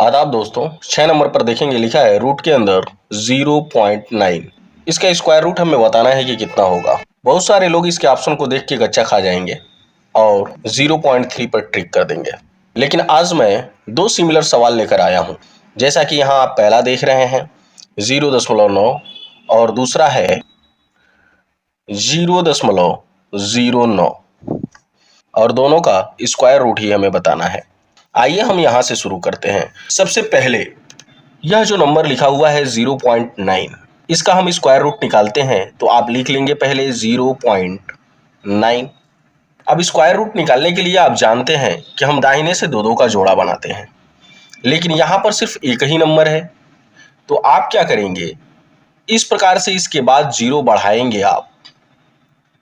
आदाब दोस्तों, 6 नंबर पर देखेंगे लिखा है रूट के अंदर 0.9। इसका स्क्वायर रूट हमें बताना है कि कितना होगा। बहुत सारे लोग इसके ऑप्शन को देख के गच्चा खा जाएंगे और 0.3 पर ट्रिक कर देंगे। लेकिन आज मैं दो सिमिलर सवाल लेकर आया हूं। जैसा कि यहाँ आप पहला देख रहे हैं 0.9 और दूसरा है 0.09 और दोनों का स्क्वायर रूट ही हमें बताना है। आइए हम यहां से शुरू करते हैं। सबसे पहले यह जो नंबर लिखा हुआ है 0.9, इसका हम स्क्वायर रूट निकालते हैं तो आप लिख लेंगे पहले 0.9। अब स्क्वायर रूट निकालने के लिए आप जानते हैं कि हम दाहिने से दो दो का जोड़ा बनाते हैं, लेकिन यहां पर सिर्फ एक ही नंबर है। तो आप क्या करेंगे, इस प्रकार से इसके बाद 0 बढ़ाएंगे आप,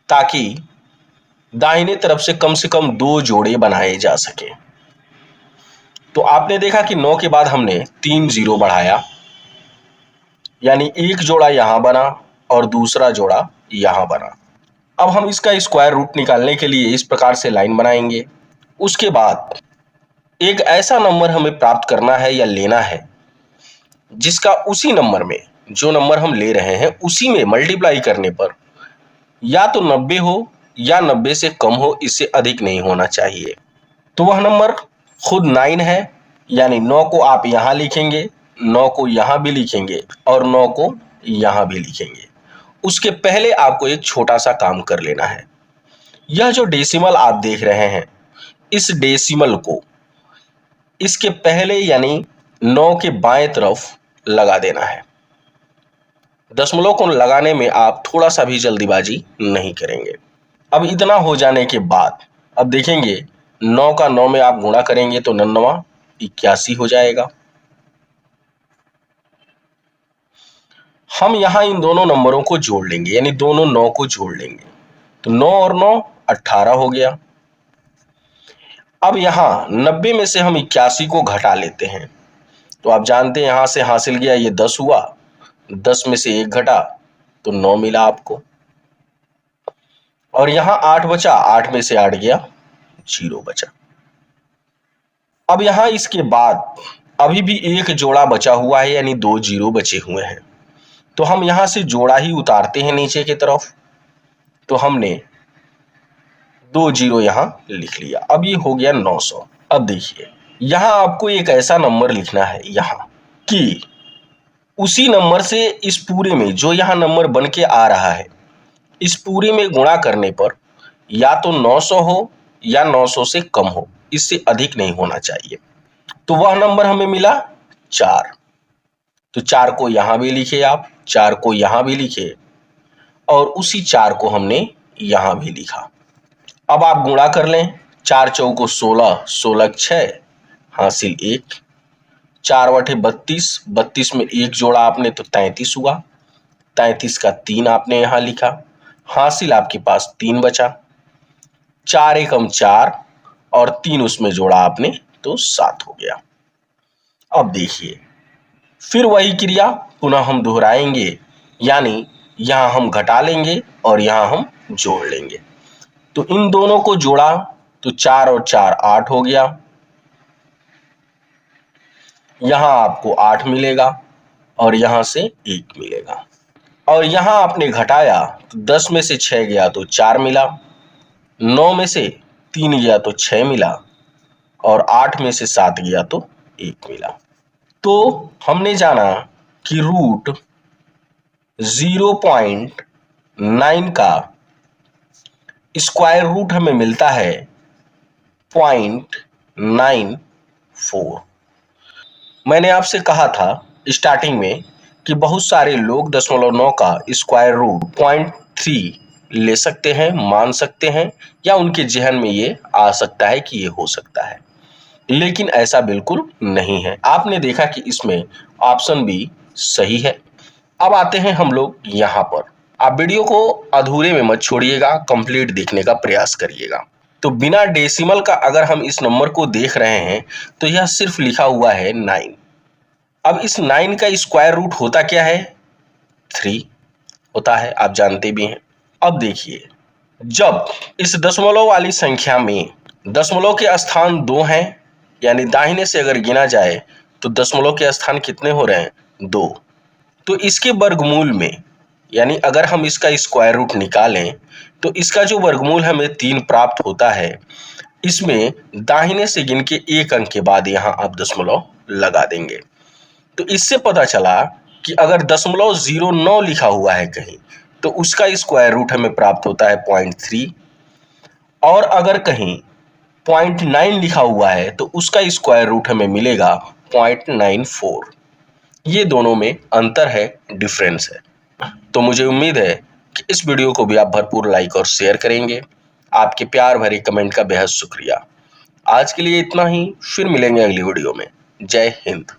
ताकि दाहिने तरफ से कम दो जोड़े बनाए जा सके। तो आपने देखा कि 9 के बाद हमने 3 0 बढ़ाया, यानी एक जोड़ा यहां बना और दूसरा जोड़ा यहां बना। अब हम इसका स्क्वायर रूट निकालने के लिए इस प्रकार से लाइन बनाएंगे। उसके बाद एक ऐसा नंबर हमें प्राप्त करना है या लेना है जिसका उसी नंबर में, जो नंबर हम ले रहे हैं उसी में मल्टीप्लाई करने पर या तो 90 हो या 90 से कम हो, इससे अधिक नहीं होना चाहिए। तो वह नंबर खुद 9 है, यानी 9 को आप यहां लिखेंगे, 9 को यहां भी लिखेंगे और 9 को यहां भी लिखेंगे। उसके पहले आपको एक छोटा सा काम कर लेना है। यह जो डेसिमल आप देख रहे हैं, इस डेसिमल को इसके पहले यानी 9 के बाएं तरफ लगा देना है। दशमलव को लगाने में आप थोड़ा सा भी जल्दीबाजी नहीं करेंगे। अब इतना हो जाने के बाद अब देखेंगे 9 का 9 में आप गुणा करेंगे तो 9 81 हो जाएगा। हम यहां इन दोनों नंबरों को जोड़ लेंगे, यानी दोनों 9 को जोड़ लेंगे, तो 9 और 9 18 हो गया। अब यहां 90 में से हम 81 को घटा लेते हैं, तो आप जानते हैं यहां से हासिल गया ये 10 हुआ, 10 में से 1 घटा तो 9 मिला आपको, और यहां 8 बचा, 8 में से 8 गया, 0 बचा। अब यहां इसके बाद अभी भी एक जोड़ा बचा हुआ है, यानी 2 0 बचे हुए हैं, तो हम यहां से जोड़ा ही उतारते हैं नीचे की तरफ। तो हमने 2 0 यहां लिख लिया। अब ये हो गया 900। अब देखिए यहां आपको एक ऐसा नंबर लिखना है यहां कि उसी नंबर से इस पूरे में जो यहां नंबर बन के आ रहा है, इस पूरे में गुणा करने पर या तो 900 हो या 900 से कम हो, इससे अधिक नहीं होना चाहिए। तो वह नंबर हमें मिला 4। तो 4 को यहां भी लिखे आप, 4 को यहां भी लिखे और उसी 4 को हमने यहां भी लिखा। अब आप गुणा कर लें, 4 चौको 16, 16 6 हासिल 1, 4 बटे 32, 32 में एक जोड़ा आपने तो 33 हुआ, 33 का 3 आपने यहां लिखा, हासिल आपके पास 3 बचा, 4 एकम 4 और 3 उसमें जोड़ा आपने तो 7 हो गया। अब देखिए फिर वही क्रिया पुनः हम दोहराएंगे, यानी यहां हम घटा लेंगे और यहां हम जोड़ लेंगे। तो इन दोनों को जोड़ा तो 4 और 4 8 हो गया, यहां आपको 8 मिलेगा और यहां से 1 मिलेगा, और यहां आपने घटाया तो 10 में से 6 गया तो 4 मिला, 9 में से 3 गया तो 6 मिला और 8 में से 7 गया तो 1 मिला। तो हमने जाना कि रूट 0.9 का स्क्वायर रूट हमें मिलता है 0.94। मैंने आपसे कहा था स्टार्टिंग में कि बहुत सारे लोग 0.9 का स्क्वायर रूट 0.3 ले सकते हैं, मान सकते हैं, या उनके जहन में ये आ सकता है कि ये हो सकता है, लेकिन ऐसा बिल्कुल नहीं है। आपने देखा कि इसमें ऑप्शन भी सही है। अब आते हैं हम लोग यहां पर। आप वीडियो को अधूरे में मत छोड़िएगा, कंप्लीट देखने का प्रयास करिएगा। तो बिना डेसिमल का अगर हम इस नंबर को देख रहे हैं तो यह सिर्फ लिखा हुआ है 9। अब इस 9 का स्क्वायर रूट होता क्या है? 3 होता है, आप जानते भी हैं। अब देखिए जब इस दशमलव वाली संख्या में दशमलव के स्थान 2 हैं, यानी दाहिने से अगर गिना जाए तो दशमलव के स्थान कितने हो रहे हैं? 2। तो इसके वर्गमूल में, यानी अगर हम इसका स्क्वायर रूट निकालें तो इसका जो वर्गमूल हमें 3 प्राप्त होता है, इसमें दाहिने से गिन के 1 अंक के बाद यहाँ आप दशमलव लगा देंगे। तो इससे पता चला कि अगर 0.09 लिखा हुआ है कहीं, तो उसका स्क्वायर रूट हमें प्राप्त होता है 0.3, और अगर कहीं 0.9 लिखा हुआ है तो उसका स्क्वायर रूट हमें मिलेगा 0.94। ये दोनों में अंतर है, डिफरेंस है। तो मुझे उम्मीद है कि इस वीडियो को भी आप भरपूर लाइक और शेयर करेंगे। आपके प्यार भरे कमेंट का बेहद शुक्रिया। आज के लिए इतना ही, फिर मिलेंगे अगली वीडियो में। जय हिंद।